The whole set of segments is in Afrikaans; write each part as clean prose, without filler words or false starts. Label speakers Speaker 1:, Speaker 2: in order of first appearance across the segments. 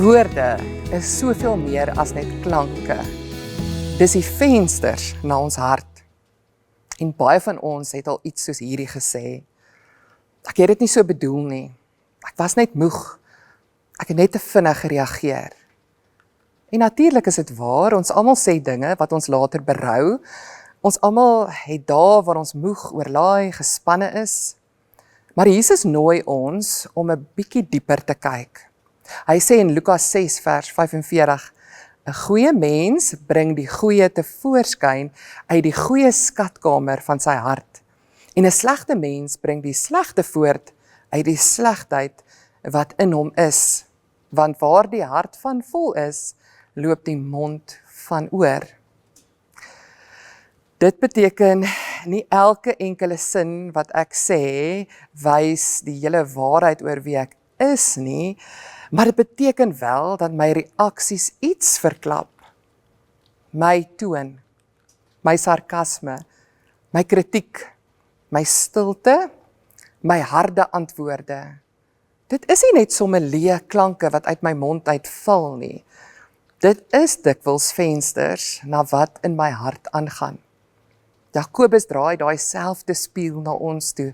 Speaker 1: Woorde is soveel meer as net klanke. Dis die vensters na ons hart. En baie van ons het al iets soos hierdie gesê. Ek het dit nie so bedoel nie. Ek was net moeg. Ek het net te vinnig gereageer. En natuurlik is dit waar, ons almal sê dinge wat ons later berou. Ons almal het dae waar ons moeg, oorlaai, gespanne is. Maar Jesus nooi ons om 'n bietjie dieper te kyk. Hy sê in Lukas 6 vers 45, 'n goeie mens bring die goeie tevoorskyn uit die goeie skatkamer van sy hart. En 'n slegte mens bring die slegte voort uit die slegheid wat in hom is. Want waar die hart van vol is, loop die mond van oor. Dit beteken nie elke enkele sin wat ek sê, wys die hele waarheid oor wie ek is nie, maar dit beteken wel dat my reaksies iets verklap. My toon, my sarkasme, my kritiek, my stilte, my harde antwoorde. Dit is nie net sommer leë klanke wat uit my mond uitval nie. Dit is dikwels vensters na wat in my hart aangaan. Jakobus draai daai selfde spieël na ons toe.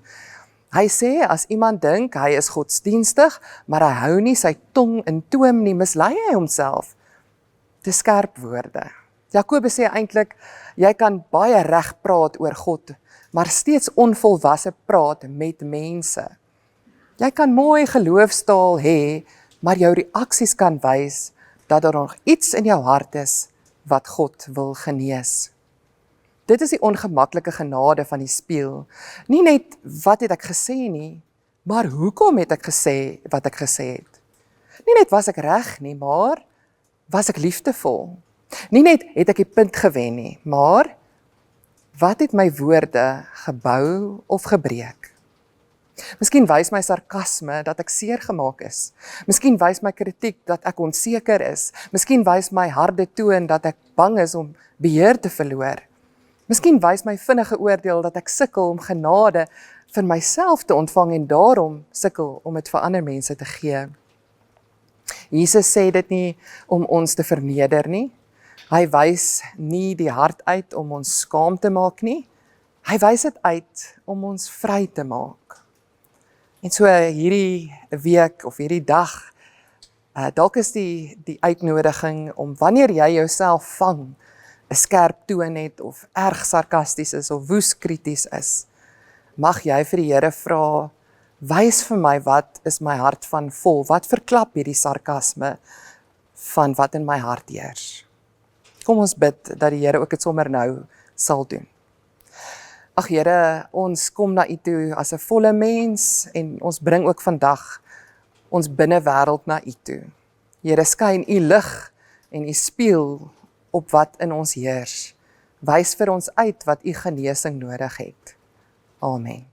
Speaker 1: Hy sê, as iemand dink, hy is godsdienstig, maar hy hou nie sy tong in toom nie, mislei hy homself. Dis skerp woorde. Jakobus sê eintlik, jy kan baie reg praat oor God, maar steeds onvolwasse praat met mense. Jy kan mooi geloofstaal hê, maar jou reaksies kan wys dat daar nog iets in jou hart is wat God wil genees. Dit is die ongemaklike genade van die spieël. Nie net wat het ek gesê nie, maar hoekom het ek gesê wat ek gesê het. Nie net was ek reg nie, maar was ek liefdevol. Nie net het ek die punt gewen nie, maar wat het my woorde gebou of gebreek? Miskien wys my sarkasme dat ek seer gemaak is. Miskien wys my kritiek dat ek onseker is. Miskien wys my harde toon dat ek bang is om beheer te verloor. Miskien wys my vinnige oordeel dat ek sukkel om genade vir myself te ontvang en daarom sukkel om dit vir ander mense te gee. Jesus sê dit nie om ons te verneder nie. Hy wys nie die hart uit om ons skaam te maak nie. Hy wys dit uit om ons vry te maak. En so hierdie week of hierdie dag, dalk is die uitnodiging om wanneer jy jouself vang, 'n skerp toon het of erg sarkasties is of woes krities is, mag jy vir die Here vra, wys vir my wat is my hart van vol, wat verklap hierdie sarkasme van wat in my hart heers. Kom ons bid dat die Here ook dit sommer nou sal doen. Ag Here, ons kom na U toe as 'n volle mens en ons bring ook vandag ons binnewêreld na U toe. Here, skyn U lig en U spieël op wat in ons heers. Wys vir ons uit wat U genesing nodig het. Amen.